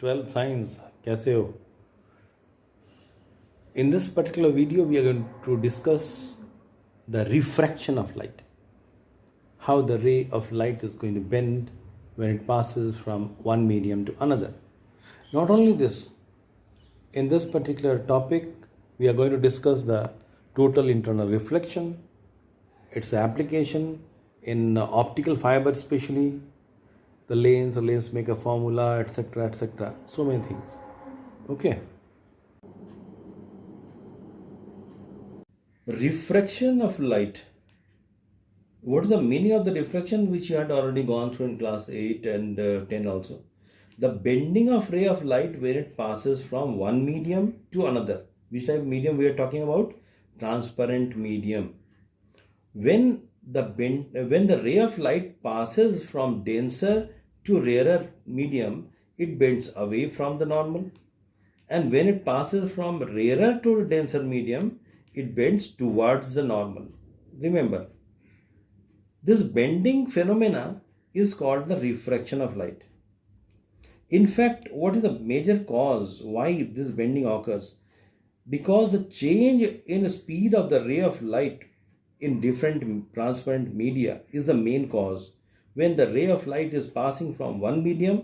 12 science. कैसे हो? In this particular video, we are going to discuss the refraction of light. How the ray of light is going to bend when it passes from one medium to another. Not only this, in this particular topic, we are going to discuss the total internal reflection, its application in optical fiber, especially the lens maker formula, etc., etc. So many things. Okay. Refraction of light. What is the meaning of the refraction, which you had already gone through in class 8 and 10 also? The bending of ray of light when it passes from one medium to another. Which type of medium we are talking about? Transparent medium. When the ray of light passes from denser to rarer medium, it bends away from the normal. And when it passes from rarer to denser medium, it bends towards the normal. Remember, this bending phenomena is called the refraction of light. In fact, what is the major cause why this bending occurs? Because the change in speed of the ray of light in different transparent media is the main cause. When the ray of light is passing from one medium,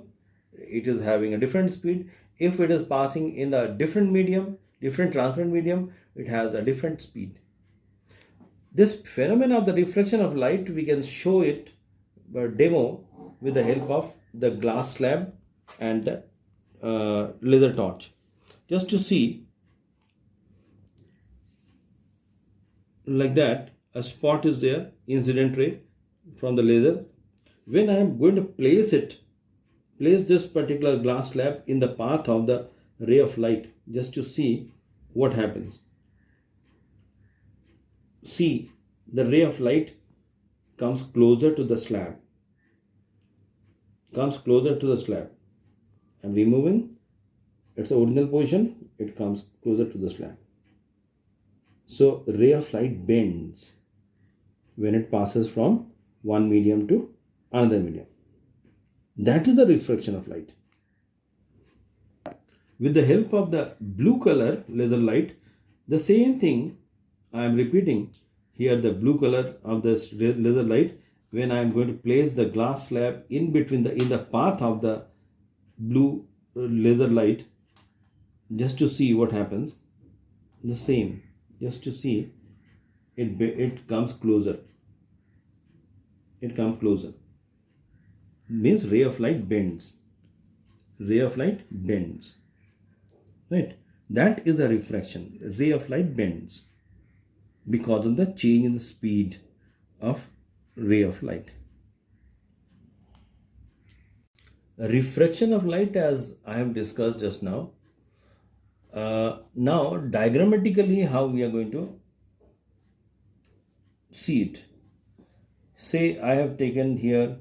it is having a different speed. If it is passing in a different medium, different transparent medium, it has a different speed. This phenomenon of the refraction of light, we can show it by demo with the help of the glass slab and the laser torch. Just to see, like that, a spot is there, incident ray from the laser. When I am going to place this particular glass slab in the path of the ray of light, just to see what happens. See, the ray of light comes closer to the slab. I'm removing its original position, it comes closer to the slab. So, ray of light bends when it passes from one medium to another medium. That is the refraction of light. With the help of the blue color laser light, the same thing I am repeating here, the blue color of this laser light, when I am going to place the glass slab in between in the path of the blue laser light, just to see what happens. The same, just to see it comes closer. Means ray of light bends. Right? That is a refraction. Ray of light bends because of the change in the speed of ray of light. A refraction of light, as I have discussed just now. Now, diagrammatically, how we are going to see it. Say I have taken here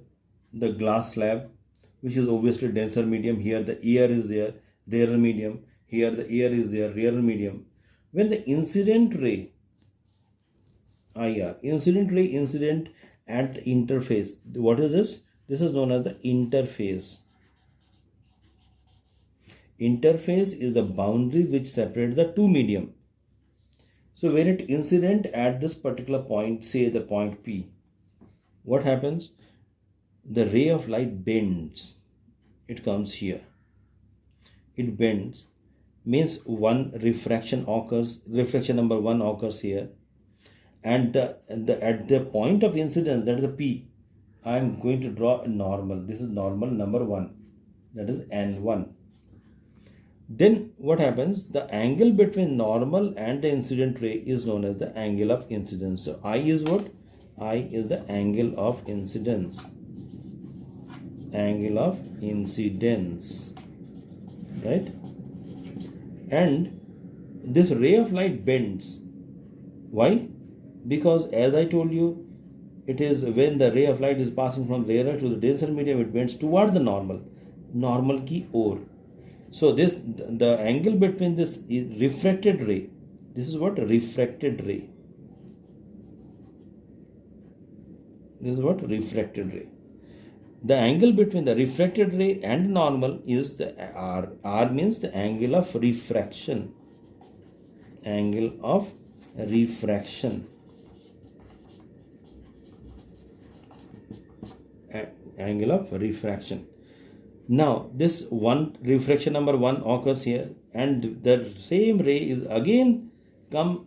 the glass slab, which is obviously denser medium. Here the air is there, rarer medium. Here the air is there, rarer medium. When the incident ray, IR, incident at the interface. What is this? This is known as the interface. Interface is the boundary which separates the two medium. So when it incident at this particular point, say the point P, what happens? The ray of light bends. It comes here. It bends. Means one refraction occurs. Refraction number 1 occurs here. And at the point of incidence, that is the P, I am going to draw a normal. This is normal number 1. That is N1. Then what happens? The angle between normal and the incident ray is known as the angle of incidence. So I is what? I is the angle of incidence. Right? And this ray of light bends. Why? Because as I told you, it is when the ray of light is passing from rarer to the denser medium, it bends towards the normal ki or. So the angle between this refracted ray, this is what? Refracted ray. The angle between the refracted ray and normal is the R. R means the angle of refraction. Angle of refraction. Angle of refraction. Now this one refraction number 1 occurs here, and the same ray is again come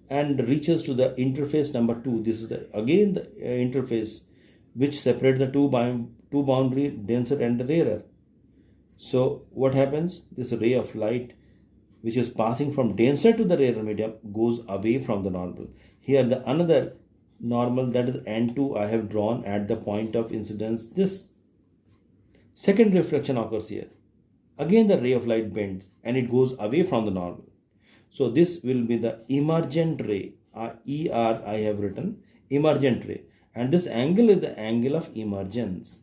and reaches to the interface number 2. This is again the interface which separates the two boundary, denser and the rarer. So what happens? This ray of light which is passing from denser to the rarer medium goes away from the normal. Here the another normal, that is N2, I have drawn at the point of incidence. This second reflection occurs here. Again the ray of light bends and it goes away from the normal. So this will be the emergent ray. ER I have written, emergent ray. And this angle is the angle of emergence.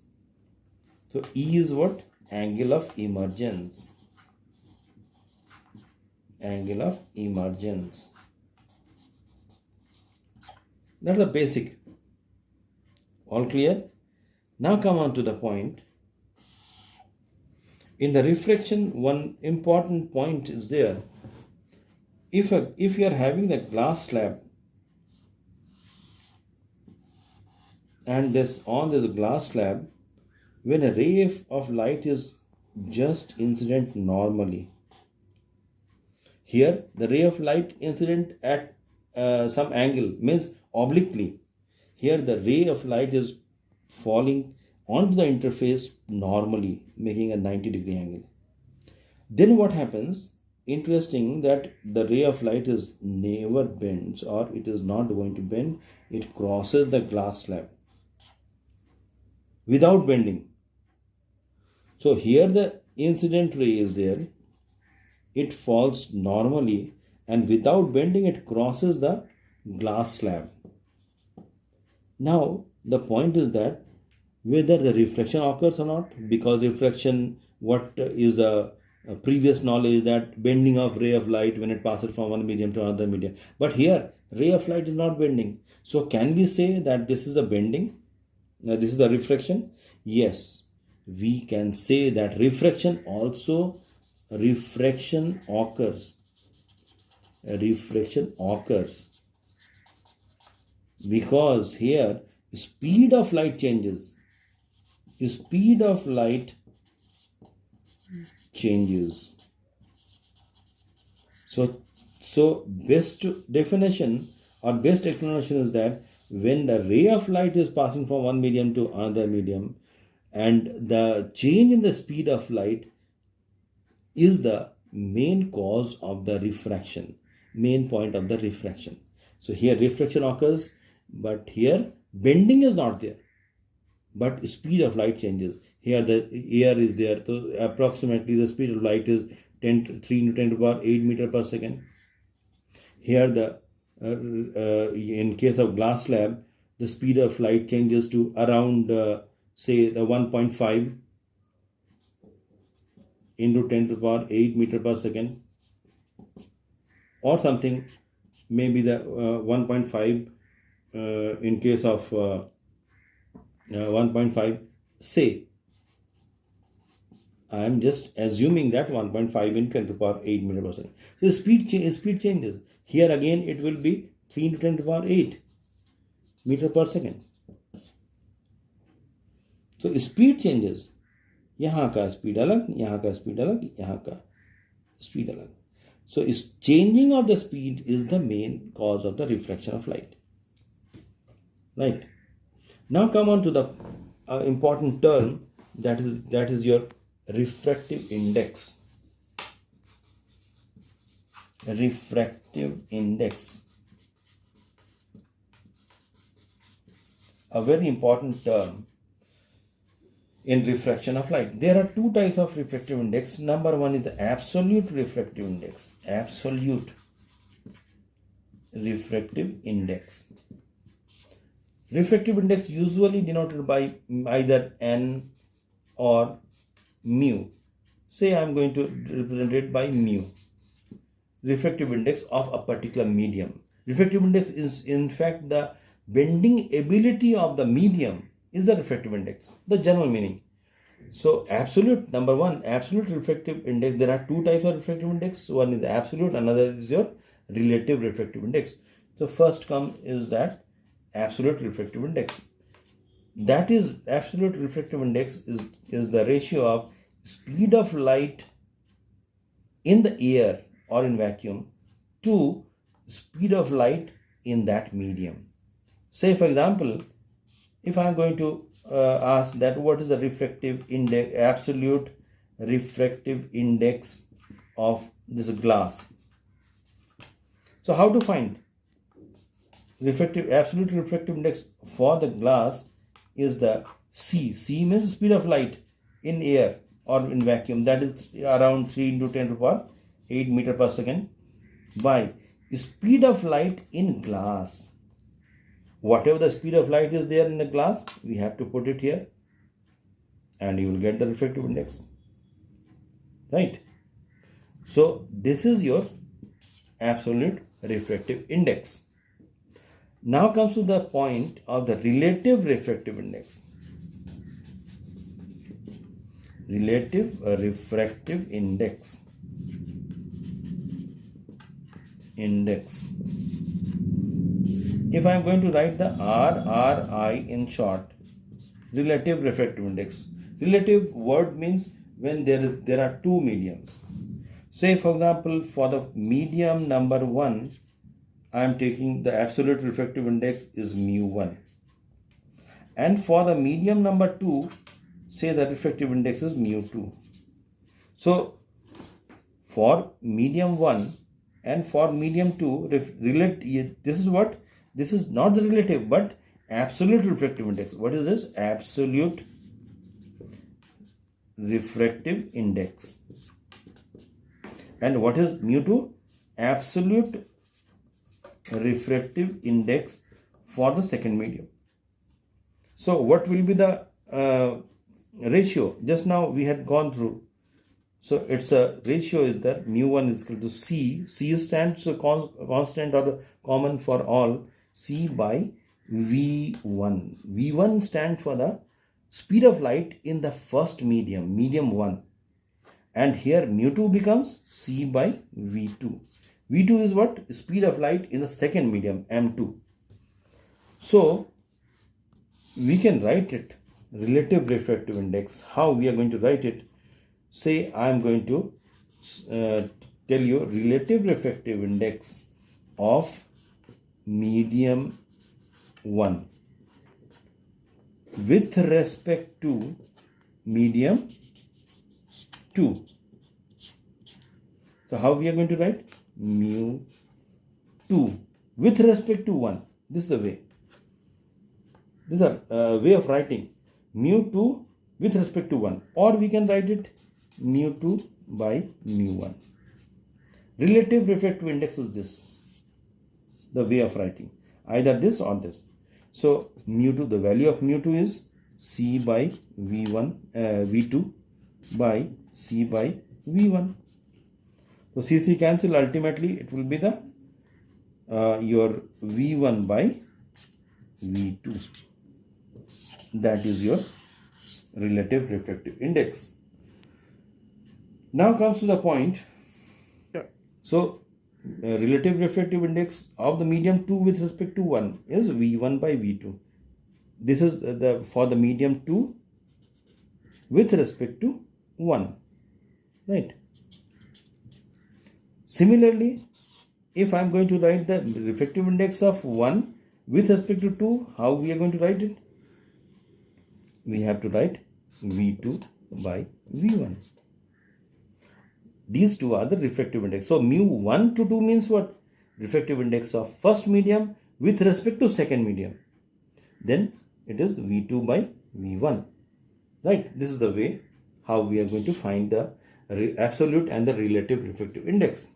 So E is what? Angle of emergence. Angle of emergence. That's the basic. All clear? Now come on to the point. In the refraction, one important point is there. If you are having the glass slab and on this glass slab, when a ray of light is just incident normally, here the ray of light incident at some angle, means obliquely. Here the ray of light is falling onto the interface normally, making a 90-degree angle. Then what happens? Interesting that the ray of light is never bends, or it is not going to bend. It crosses the glass slab without bending. So here the incident ray is there. It falls normally and without bending it crosses the glass slab. Now the point is that whether the reflection occurs or not, because reflection, what is a previous knowledge, that bending of ray of light when it passes from one medium to another medium. But here ray of light is not bending. So can we say that this is a bending? This is a reflection? Yes, we can say that refraction occurs. Refraction occurs because here speed of light changes. Speed of light changes. So best definition or best explanation is that when the ray of light is passing from one medium to another medium, and the change in the speed of light is the main cause of the refraction, main point of the refraction. So here reflection occurs, but here bending is not there, but speed of light changes. Here the air is there, so approximately the speed of light is 3 to 10 to the power 8 meter per second. Here the in case of glass slab, the speed of light changes to around say the 1.5 into 10 to the power 8 meter per second, or something, maybe the 1.5 in case of 1.5, say I am just assuming that 1.5 into 10 to the power 8 meter per second. So speed changes. Here again it will be 3 into 10 to the power 8 meter per second. So speed changes. यहाँ का speed अलग, यहाँ का speed अलग, यहाँ का speed अलग. So changing of the speed is the main cause of the refraction of light. Right. Now come on to the important term, that is your refractive index. Refractive index. A very important term in refraction of light. There are two types of refractive index. Number one is the absolute refractive index. Absolute refractive index. Refractive index usually denoted by either n or mu. Say I am going to represent it by mu. Refractive index of a particular medium. Refractive index is in fact the bending ability of the medium is the refractive index, the general meaning. So absolute, number one, absolute refractive index. There are two types of refractive index. One is absolute, another is your relative refractive index. So first come is that absolute refractive index. That is, absolute refractive index is the ratio of speed of light in the air or in vacuum to speed of light in that medium. Say for example, if I am going to ask that what is the refractive index, absolute refractive index of this glass. So how to find absolute refractive index for the glass is the C. C means speed of light in air or in vacuum, that is around 3 into 10 to the power 8 meter per second, by speed of light in glass. Whatever the speed of light is there in the glass, we have to put it here and you will get the refractive index, right? So this is your absolute refractive index. Now comes to the point of the relative refractive index. Relative refractive index. If I am going to write the RRI in short, relative refractive index. Relative word means when there are two mediums. Say for example, for the medium number 1, I am taking the absolute refractive index is mu1. And for the medium number 2, say the refractive index is mu2. So for medium 1 and for medium 2, this is not the relative but absolute refractive index. What is this? Absolute refractive index. And what is mu2? Absolute refractive index for the second medium. So what will be the ratio? Just now we had gone through. So its a ratio is that mu1 is equal to C. C stands a constant or common for all. C by V1. V1 stands for the speed of light in the first medium, medium 1. And here mu2 becomes C by V2. V2 is what? Speed of light in the second medium, M2. So we can write it, relative refractive index. How we are going to write it? Say I am going to tell you relative refractive index of medium 1 with respect to medium 2. So how we are going to write? Mu 2 with respect to 1. This is the way. This is a way of writing mu 2 with respect to 1, or we can write it mu 2 by mu 1. Relative refractive index is this, the way of writing, either this or this. So mu 2, the value of mu 2 is C by V1, V2 by C by V1. So CC cancel, ultimately it will be the your V1 by V2. That is your relative refractive index. Now comes to the point. So relative refractive index of the medium 2 with respect to 1 is V1 by V2. This is for the medium 2 with respect to 1, right? Similarly, if I am going to write the refractive index of 1 with respect to 2, how we are going to write it? We have to write V2 by V1. These two are the refractive index. So mu 1 to 2 means what? Refractive index of first medium with respect to second medium. Then it is V2 by V1. Right? This is the way how we are going to find the absolute and the relative refractive index.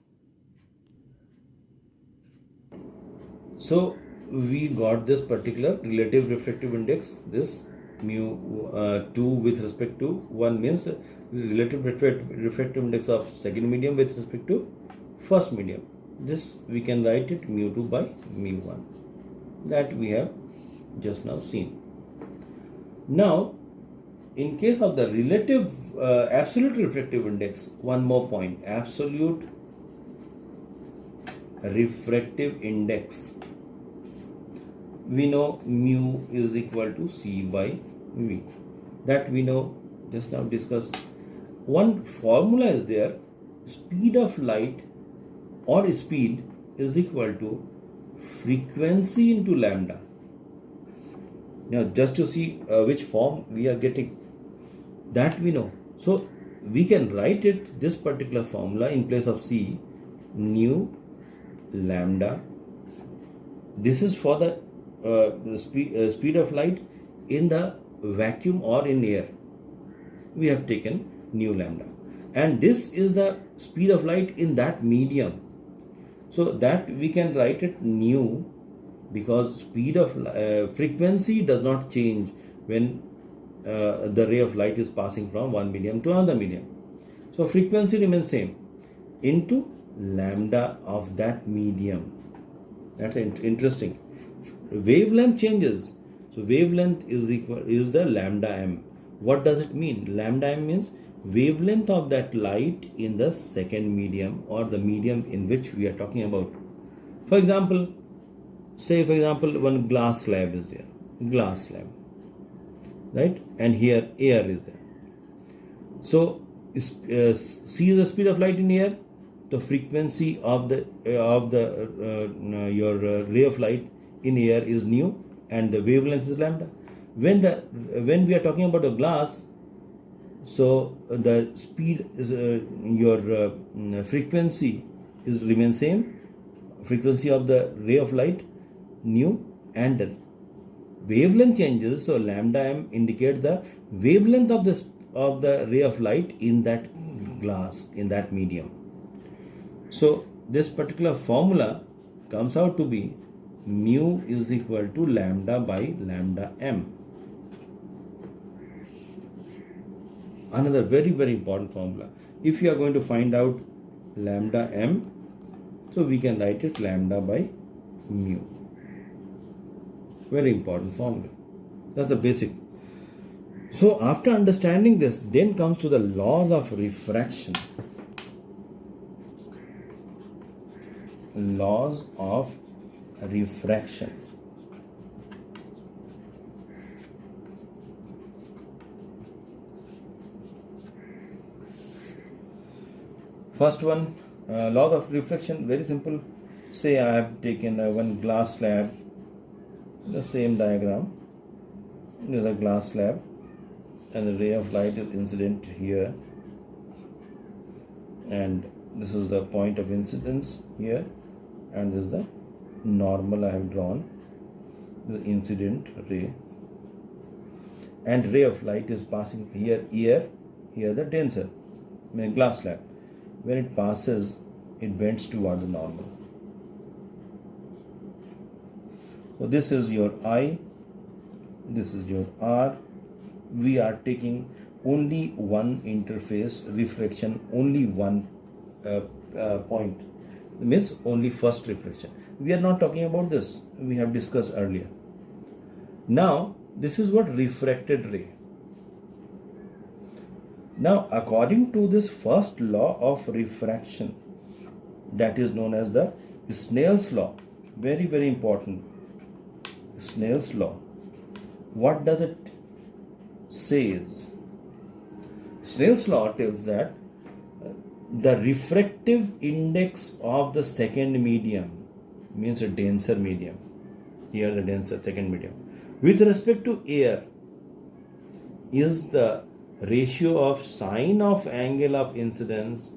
So we got this particular relative refractive index. This mu 2 with respect to 1 means relative refractive index of second medium with respect to first medium. This we can write it mu 2 by mu 1. That we have just now seen. Now, in case of the relative absolute refractive index, one more point, absolute refractive index, we know mu is equal to C by V. That we know, just now discussed. One formula is there, speed of light or speed is equal to frequency into lambda. Now, just to see which form we are getting, that we know. So, we can write it, this particular formula, in place of C, nu lambda. This is for the speed of light in the vacuum or in air. We have taken nu lambda. And this is the speed of light in that medium. So, that we can write it nu, because speed of frequency does not change when the ray of light is passing from one medium to another medium. So frequency remains same, into lambda of that medium. That's interesting. Wavelength changes. So wavelength is the lambda m. What does it mean? Lambda m means wavelength of that light in the second medium, or the medium in which we are talking about. For example, one glass slab is here, right? And here air is there. So C is the speed of light in air. The frequency of the ray of light in air is nu, and the wavelength is lambda. When we are talking about a glass, so the speed is frequency remains same. Frequency of the ray of light nu, and the wavelength changes. So lambda m indicate the wavelength of the ray of light in that glass, in that medium. So this particular formula comes out to be mu is equal to lambda by lambda m. Another very, very important formula. If you are going to find out lambda m, so we can write it lambda by mu. Very important formula. That's the basic. So after understanding this, then comes to the laws of refraction. Laws of refraction. First one, laws of refraction, very simple. Say I have taken one glass slab, the same diagram. There is a glass slab and the ray of light is incident here, and this is the point of incidence here, and this is the normal I have drawn, the incident ray, and ray of light is passing here, here the denser glass slab. When it passes, it bends toward the normal. So this is your I, this is your R. We are taking only one interface refraction, only one point, means only first refraction. We are not talking about this, we have discussed earlier. Now this is what refracted ray. Now according to this first law of refraction, that is known as the Snell's law, very, very important, Snell's law. What does it says? Snell's law tells that the refractive index of the second medium, means a denser medium, here the denser second medium, with respect to air, is the ratio of sine of angle of incidence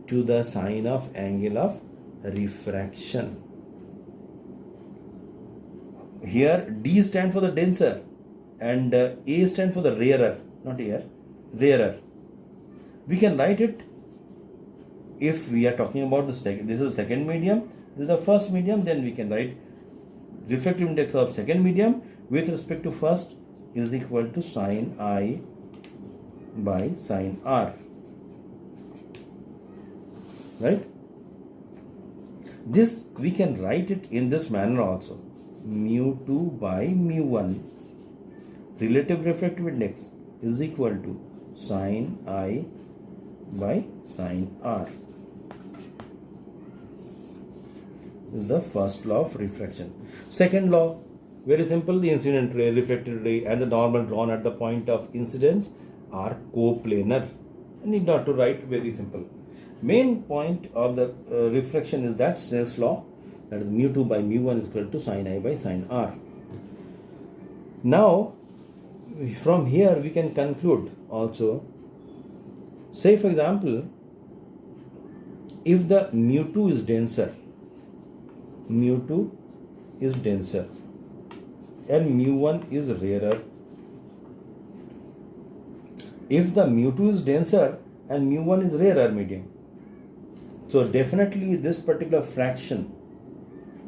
to the sine of angle of refraction. Here D stand for the denser and A stand for the rarer, not air, rarer. We can write it, if we are talking about the second, this is second medium, this is the first medium, then we can write refractive index of second medium with respect to first is equal to sine I by sine R, right? This we can write it in this manner also, mu2 by mu1 relative refractive index is equal to sine I by sine R. This is the first law of refraction. Second law, very simple, the incident ray, reflected ray and the normal drawn at the point of incidence are coplanar. I need not to write, very simple. Main point of the refraction is that Snell's law, that is mu2 by mu1 is equal to sine I by sine R. Now, from here we can conclude also, say for example, if the mu2 is denser, mu2 is denser and mu1 is rarer. If the mu2 is denser and mu1 is rarer medium, so definitely this particular fraction,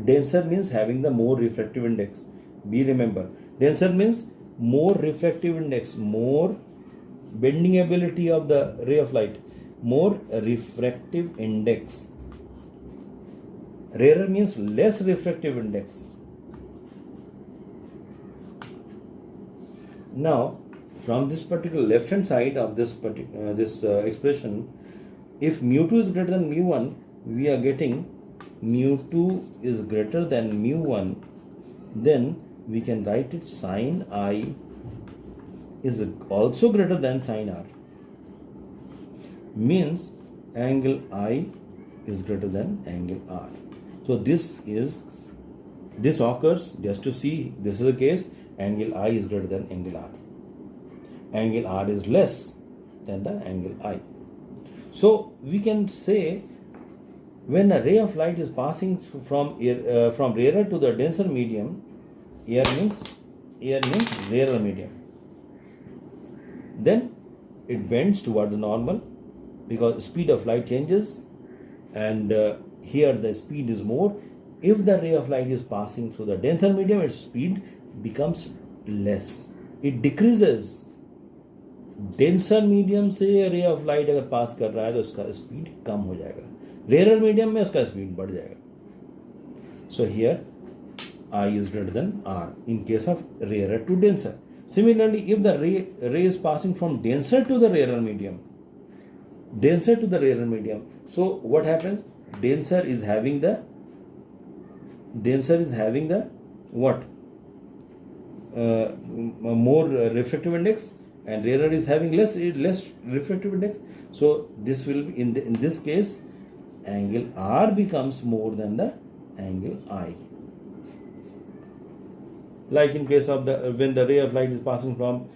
denser means having the more refractive index. Be remember, denser means more refractive index, more bending ability of the ray of light, more refractive index. Rarer means less refractive index. Now, from this particular left hand side of this expression, if mu2 is greater than mu1, we are getting mu2 is greater than mu1, then we can write it sine I is also greater than sine R. Means angle I is greater than angle R. So this occurs, just to see this is the case, angle I is greater than angle R. Angle R is less than the angle I. So we can say when a ray of light is passing from rarer to the denser medium, air means rarer medium, then it bends toward the normal because speed of light changes, and here the speed is more. If the ray of light is passing through the denser medium, its speed becomes less, it decreases. Denser medium से ray of light अगर पास कर रहा है तो उसका speed कम हो जाएगा, rare medium में उसका स्पीड बढ़ जाएगा. So here I is greater than R in case of rarer to denser. Similarly, if the ray is passing from denser to the rarer medium, so what happens? Denser is having the what? More refractive index, and rarer is having less refractive index. So this will be in this case, angle R becomes more than the angle I. Like in case of when the ray of light is passing from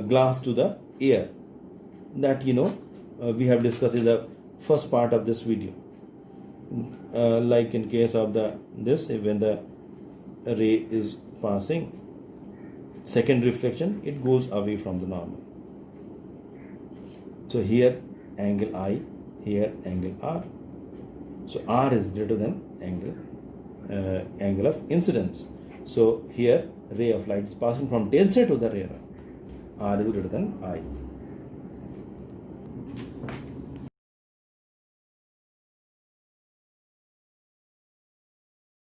glass to the air, that we have discussed in the first part of this video. Like in case of when the ray is passing, second reflection, it goes away from the normal. So here angle I, here angle R. So R is greater than angle of incidence. So here ray of light is passing from denser to the rarer. R is greater than I.